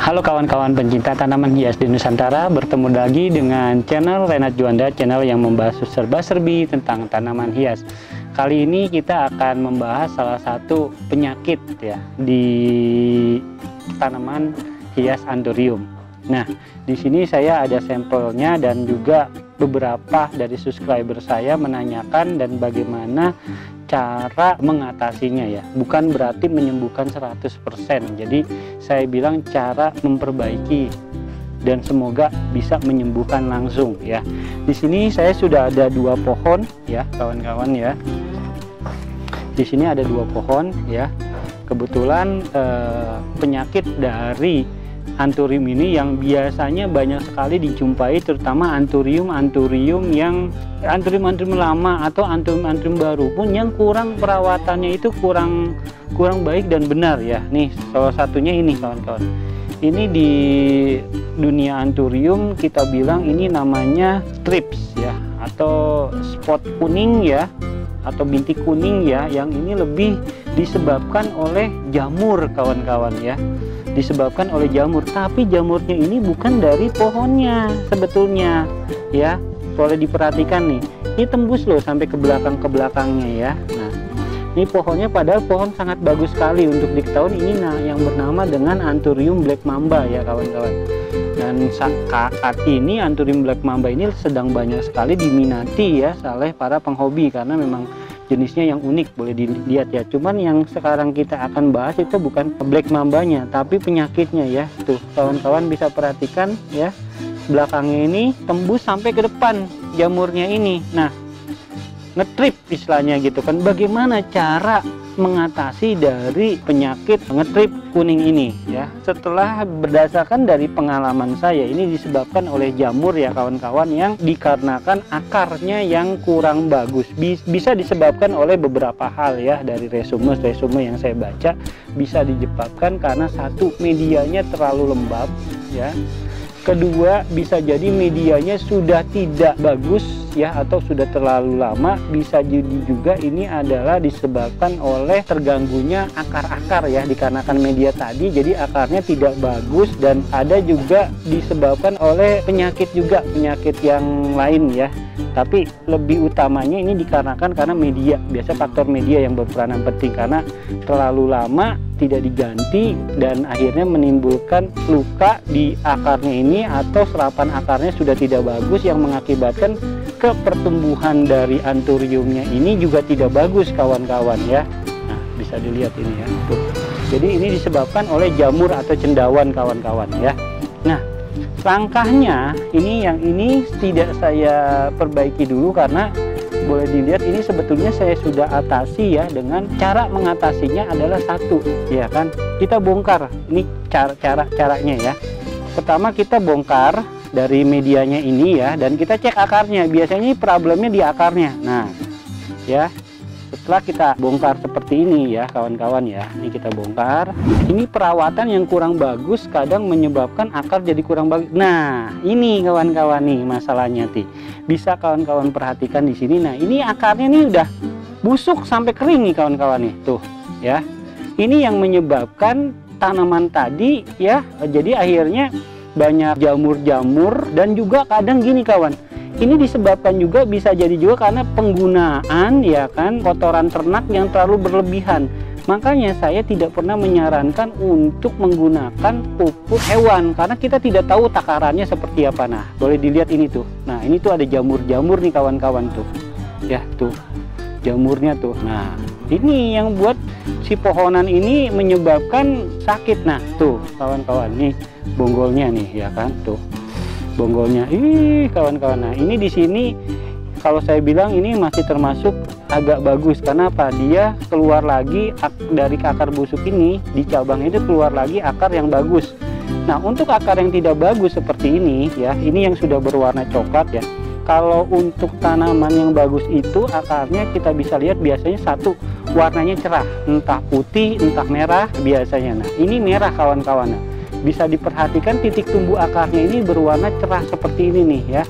Halo kawan-kawan pencinta tanaman hias di Nusantara, bertemu lagi dengan channel Renat Juanda, channel yang membahas serba-serbi tentang tanaman hias. Kali ini kita akan membahas salah satu penyakit ya di tanaman hias anthurium. Nah, di sini saya ada sampelnya dan juga beberapa dari subscriber saya menanyakan dan bagaimana cara mengatasinya ya. Bukan berarti menyembuhkan 100%. Jadi saya bilang cara memperbaiki dan semoga bisa menyembuhkan langsung ya. Di sini saya sudah ada 2 pohon ya, kawan-kawan ya. Di sini ada 2 pohon ya. Kebetulan penyakit dari anthurium ini yang biasanya banyak sekali dijumpai, terutama anthurium yang anthurium lama atau anthurium baru pun yang kurang perawatannya itu kurang baik dan benar ya. Nih salah satunya ini kawan-kawan. Ini di dunia anthurium kita bilang ini namanya thrips ya, atau spot kuning ya, atau bintik kuning ya, yang ini lebih disebabkan oleh jamur kawan-kawan ya. Disebabkan oleh jamur, tapi jamurnya ini bukan dari pohonnya sebetulnya ya. Boleh diperhatikan nih, ini tembus loh sampai ke belakangnya ya. Nah, ini pohonnya padahal pohon sangat bagus sekali untuk diketahui ini yang bernama dengan anthurium black mamba ya kawan-kawan. Dan saat ini anthurium black mamba ini sedang banyak sekali diminati ya oleh para penghobi karena memang jenisnya yang unik, boleh dilihat ya. Cuman yang sekarang kita akan bahas itu bukan black mambanya tapi penyakitnya ya. Tuh kawan-kawan bisa perhatikan ya, belakangnya ini tembus sampai ke depan jamurnya ini. Nah, ngetrip istilahnya gitu kan. Bagaimana cara mengatasi dari penyakit ngetrip kuning ini ya? Setelah berdasarkan dari pengalaman saya, ini disebabkan oleh jamur ya kawan-kawan, yang dikarenakan akarnya yang kurang bagus. Bisa disebabkan oleh beberapa hal ya, dari resume yang saya baca. Bisa disebabkan karena satu, medianya terlalu lembab ya. Kedua, bisa jadi medianya sudah tidak bagus ya, atau sudah terlalu lama. Bisa jadi juga ini adalah disebabkan oleh terganggunya akar-akar ya, dikarenakan media tadi jadi akarnya tidak bagus. Dan ada juga disebabkan oleh penyakit juga, penyakit yang lain ya. Tapi lebih utamanya ini dikarenakan karena media. Biasa faktor media yang berperanan penting, karena terlalu lama tidak diganti dan akhirnya menimbulkan luka di akarnya ini, atau serapan akarnya sudah tidak bagus yang mengakibatkan ke pertumbuhan dari anthuriumnya ini juga tidak bagus kawan-kawan ya. Nah, bisa dilihat ini ya. Tuh. Jadi ini disebabkan oleh jamur atau cendawan kawan-kawan ya. Nah, langkahnya yang ini tidak saya perbaiki dulu karena boleh dilihat ini sebetulnya saya sudah atasi ya. Dengan cara mengatasinya adalah satu ya kan, kita bongkar. Ini caranya ya. Pertama kita bongkar dari medianya ini ya, dan kita cek akarnya. Biasanya problemnya di akarnya. Nah ya, setelah kita bongkar seperti ini ya kawan-kawan ya, ini kita bongkar. Ini perawatan yang kurang bagus kadang menyebabkan akar jadi kurang bagus. Nah ini kawan-kawan nih masalahnya nih. Bisa kawan-kawan perhatikan di sini. Nah ini akarnya nih udah busuk sampai kering nih kawan-kawan nih. Tuh ya, ini yang menyebabkan tanaman tadi ya, jadi akhirnya banyak jamur-jamur. Dan juga kadang gini kawan, ini disebabkan juga, bisa jadi juga karena penggunaan ya kan kotoran ternak yang terlalu berlebihan. Makanya saya tidak pernah menyarankan untuk menggunakan pupuk hewan karena kita tidak tahu takarannya seperti apa. Nah boleh dilihat ini tuh. Nah ini tuh ada jamur-jamur nih kawan-kawan tuh ya, tuh jamurnya tuh. Nah ini yang buat si pohonan ini menyebabkan sakit. Nah tuh kawan-kawan, nih bonggolnya nih ya kan, tuh bonggolnya. Ih kawan-kawan, nah ini di sini kalau saya bilang ini masih termasuk agak bagus. Karena apa? Dia keluar lagi dari akar busuk ini, di cabang itu keluar lagi akar yang bagus. Nah untuk akar yang tidak bagus seperti ini ya, ini yang sudah berwarna coklat ya. Kalau untuk tanaman yang bagus itu akarnya kita bisa lihat biasanya satu, warnanya cerah, entah putih entah merah biasanya. Nah ini merah kawan-kawan. Nah, bisa diperhatikan titik tumbuh akarnya ini berwarna cerah seperti ini nih ya.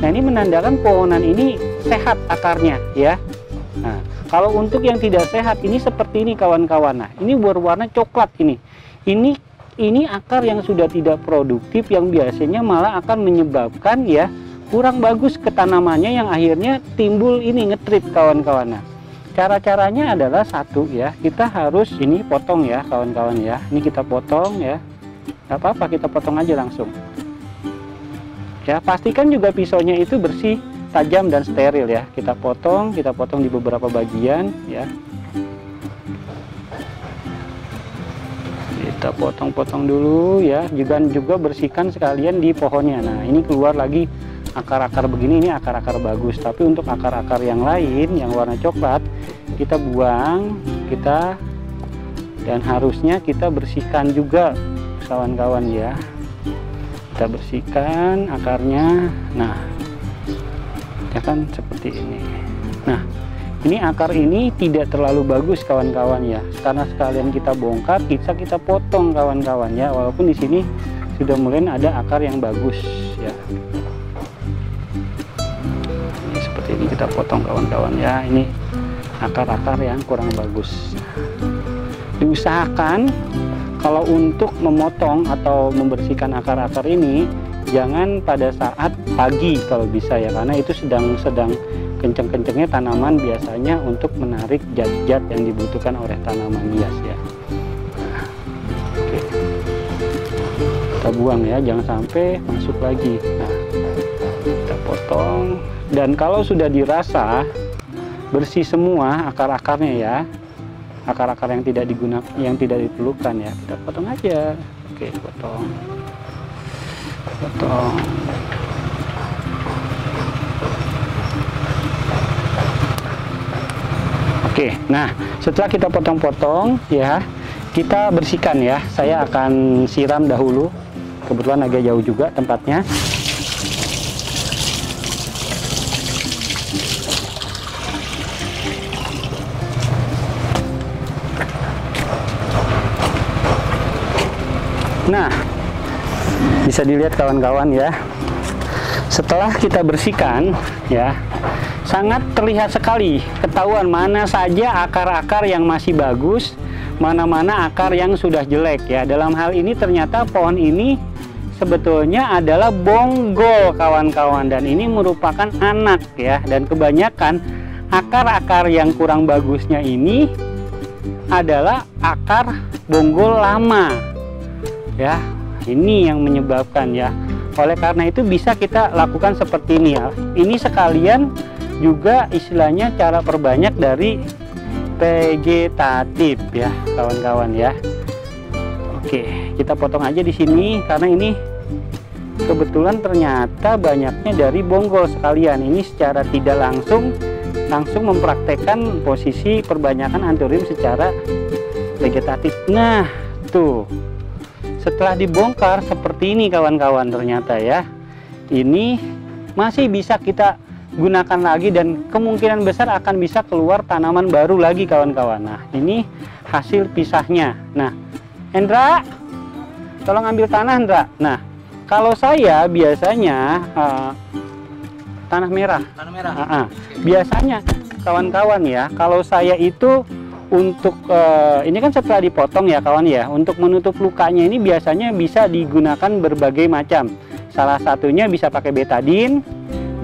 Nah ini menandakan pohonan ini sehat akarnya ya. Nah kalau untuk yang tidak sehat ini seperti ini kawan-kawan. Nah ini berwarna coklat ini. Ini ini akar yang sudah tidak produktif, yang biasanya malah akan menyebabkan ya kurang bagus ke tanamannya, yang akhirnya timbul ini ngetrit kawan-kawan. Nah, cara-caranya adalah satu ya, kita harus ini potong ya kawan-kawan ya. Ini kita potong ya, nggak apa-apa, kita potong aja langsung ya. Pastikan juga pisaunya itu bersih, tajam dan steril ya. Kita potong di beberapa bagian ya. Kita potong-potong dulu ya, juga bersihkan sekalian di pohonnya. Nah, ini keluar lagi akar-akar begini, ini akar-akar bagus. Tapi untuk akar-akar yang lain yang warna coklat kita buang, dan harusnya kita bersihkan juga kawan-kawan ya. Kita bersihkan akarnya. Nah, ya kan seperti ini. Nah, ini akar ini tidak terlalu bagus kawan-kawan ya, karena sekalian kita bongkar, kita potong kawan-kawan ya. Walaupun di sini sudah mulai ada akar yang bagus ya. Ini seperti ini kita potong kawan-kawan ya. Ini akar-akar yang kurang bagus. Diusahakan kalau untuk memotong atau membersihkan akar-akar ini jangan pada saat pagi kalau bisa ya, karena itu sedang kenceng-kencengnya tanaman biasanya untuk menarik zat-zat yang dibutuhkan oleh tanaman hias ya. Nah, oke. Kita buang ya, jangan sampai masuk lagi. Nah, kita potong, dan kalau sudah dirasa bersih semua akar-akarnya ya, akar-akar yang tidak digunakan, yang tidak diperlukan ya, kita potong aja. Oke, potong. Oke, nah setelah kita potong-potong ya, kita bersihkan ya. Saya akan siram dahulu, kebetulan agak jauh juga tempatnya. Nah, bisa dilihat kawan-kawan ya, setelah kita bersihkan ya, sangat terlihat sekali, ketahuan mana saja akar-akar yang masih bagus, mana-mana akar yang sudah jelek ya. Dalam hal ini ternyata pohon ini sebetulnya adalah bonggol kawan-kawan, dan ini merupakan anak ya. Dan kebanyakan akar-akar yang kurang bagusnya ini adalah akar bonggol lama ya. Ini yang menyebabkan ya. Oleh karena itu bisa kita lakukan seperti ini ya. Ini sekalian juga istilahnya cara perbanyak dari vegetatif ya kawan-kawan ya. Oke, kita potong aja di sini karena ini kebetulan ternyata banyaknya dari bonggol sekalian. Ini secara tidak langsung mempraktekkan posisi perbanyakan anthurium secara vegetatif. Nah, tuh. Setelah dibongkar seperti ini kawan-kawan, ternyata ya ini masih bisa kita gunakan lagi, dan kemungkinan besar akan bisa keluar tanaman baru lagi kawan-kawan. Nah, ini hasil pisahnya. Nah, Hendra, tolong ambil tanah Hendra. Nah, kalau saya biasanya tanah merah. Biasanya kawan-kawan ya, kalau saya itu untuk ini kan setelah dipotong ya kawan ya, untuk menutup lukanya ini biasanya bisa digunakan berbagai macam. Salah satunya bisa pakai betadine,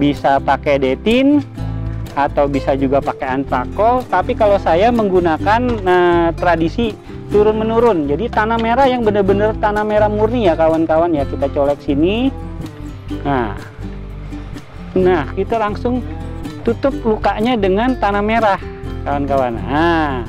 bisa pakai detin, atau bisa juga pakai antrakol. Tapi kalau saya menggunakan tradisi turun menurun, jadi tanah merah yang benar-benar tanah merah murni ya kawan-kawan ya. Kita colek sini. Nah kita langsung tutup lukanya dengan tanah merah kawan-kawan. Nah,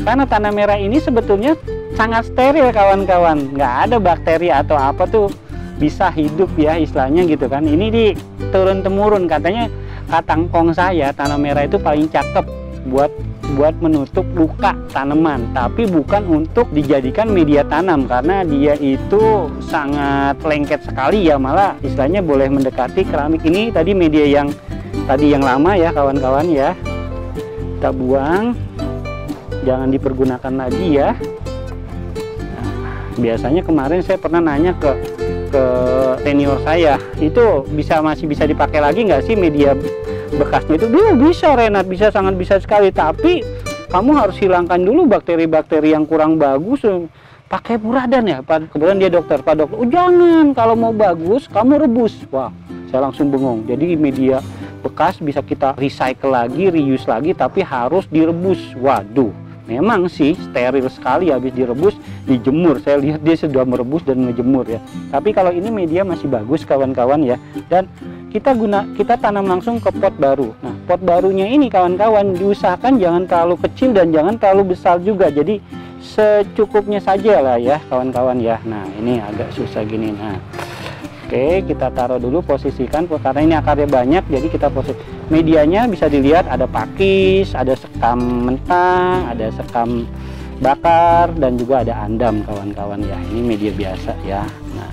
karena tanah merah ini sebetulnya sangat steril kawan-kawan, nggak ada bakteri atau apa tuh bisa hidup ya istilahnya gitu kan. Ini di turun temurun, katanya kata ngkong saya tanah merah itu paling cakep buat menutup luka tanaman, tapi bukan untuk dijadikan media tanam karena dia itu sangat lengket sekali ya, malah istilahnya boleh mendekati keramik. Ini tadi media yang lama ya kawan-kawan ya. Kita buang, jangan dipergunakan lagi ya. Nah, biasanya kemarin saya pernah nanya ke senior saya, itu masih bisa dipakai lagi nggak sih media bekasnya itu? Bisa Renat, sangat bisa sekali, tapi kamu harus hilangkan dulu bakteri-bakteri yang kurang bagus pakai puradan ya Pak. Kebetulan dia dokter. Pak dokter, oh jangan, kalau mau bagus kamu rebus. Wah, saya langsung bengong. Jadi media bekas bisa kita recycle lagi, reuse lagi, tapi harus direbus. Waduh, memang sih steril sekali habis direbus, dijemur. Saya lihat dia sudah merebus dan menjemur ya. Tapi kalau ini media masih bagus kawan-kawan ya. Dan kita tanam langsung ke pot baru. Nah, pot barunya ini kawan-kawan diusahakan jangan terlalu kecil dan jangan terlalu besar juga. Jadi secukupnya saja lah ya kawan-kawan ya. Nah, ini agak susah gini. Nah, oke, kita taruh dulu, posisikan karena ini akarnya banyak, jadi kita posisi. Medianya bisa dilihat ada pakis, ada sekam mentah, ada sekam bakar, dan juga ada andam kawan-kawan ya. Ini media biasa ya. Nah,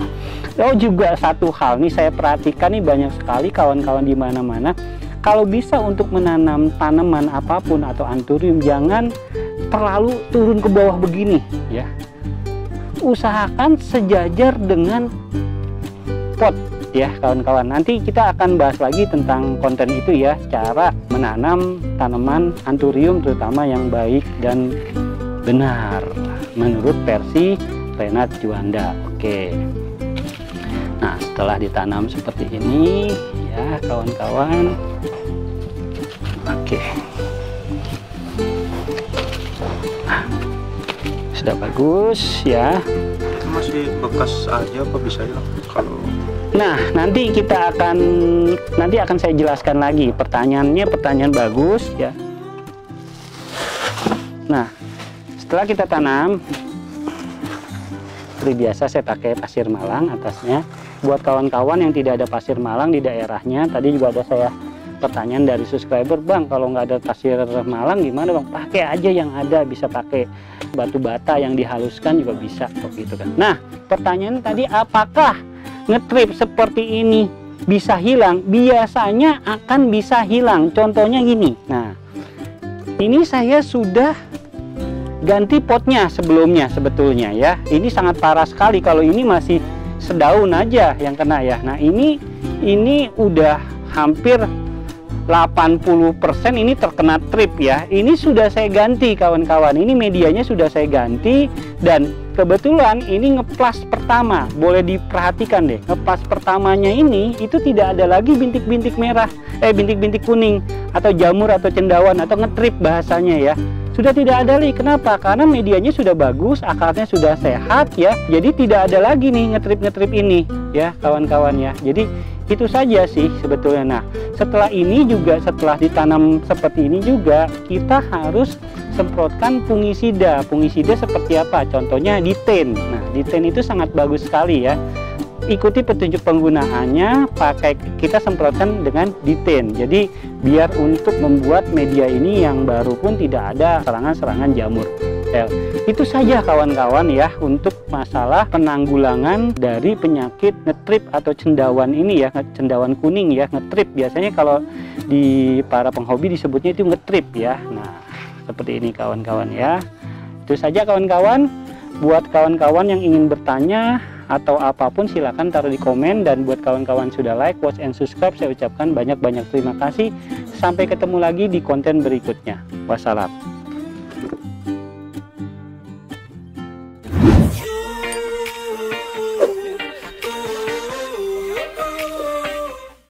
oh juga satu hal nih saya perhatikan nih, banyak sekali kawan-kawan di mana-mana. Kalau bisa untuk menanam tanaman apapun atau anthurium, jangan terlalu turun ke bawah begini ya. Usahakan sejajar dengan pot ya kawan-kawan. Nanti kita akan bahas lagi tentang konten itu ya, cara menanam tanaman anthurium terutama yang baik dan benar menurut versi Renat Juanda. Oke. Nah, setelah ditanam seperti ini ya kawan-kawan. Oke. Nah, sudah bagus ya. Itu masih bekas aja apa bisa ya kalau. Nah, nanti akan saya jelaskan lagi. Pertanyaan bagus ya. Nah, setelah kita tanam, seperti biasa saya pakai pasir malang atasnya. Buat kawan-kawan yang tidak ada pasir malang di daerahnya, tadi juga ada saya pertanyaan dari subscriber, Bang, kalau nggak ada pasir malang gimana Bang? Pakai aja yang ada, bisa pakai batu bata yang dihaluskan juga bisa gitu kan. Nah, pertanyaan tadi, apakah ngetrip seperti ini bisa hilang? Biasanya akan bisa hilang. Contohnya gini. Nah, ini saya sudah ganti potnya sebelumnya sebetulnya ya. Ini sangat parah sekali kalau ini masih sedaun aja yang kena ya. Nah, ini udah hampir 80% ini terkena trip ya. Ini sudah saya ganti kawan-kawan. Ini medianya sudah saya ganti, dan kebetulan ini ngeplas pertama. Boleh diperhatikan deh, ngeplas pertamanya ini itu tidak ada lagi bintik-bintik merah, bintik-bintik kuning atau jamur atau cendawan atau ngetrip bahasanya ya. Sudah tidak ada lagi. Kenapa? Karena medianya sudah bagus, akarnya sudah sehat ya. Jadi tidak ada lagi nih ngetrip-ngetrip ini ya kawan-kawan ya. Jadi itu saja sih sebetulnya. Nah, setelah ini juga, setelah ditanam seperti ini juga, kita harus semprotkan fungisida. Fungisida seperti apa? Contohnya Diten. Nah, Diten itu sangat bagus sekali ya. Ikuti petunjuk penggunaannya, kita semprotkan dengan Diten. Jadi biar untuk membuat media ini yang baru pun tidak ada serangan-serangan jamur. Itu saja kawan-kawan ya untuk masalah penanggulangan dari penyakit ngetrip atau cendawan ini ya, cendawan kuning ya, ngetrip. Biasanya kalau di para penghobi disebutnya itu ngetrip ya. Nah, seperti ini kawan-kawan ya. Itu saja kawan-kawan. Buat kawan-kawan yang ingin bertanya atau apapun silakan taruh di komen, dan buat kawan-kawan sudah like, watch, and subscribe, saya ucapkan banyak-banyak terima kasih. Sampai ketemu lagi di konten berikutnya. Wassalam.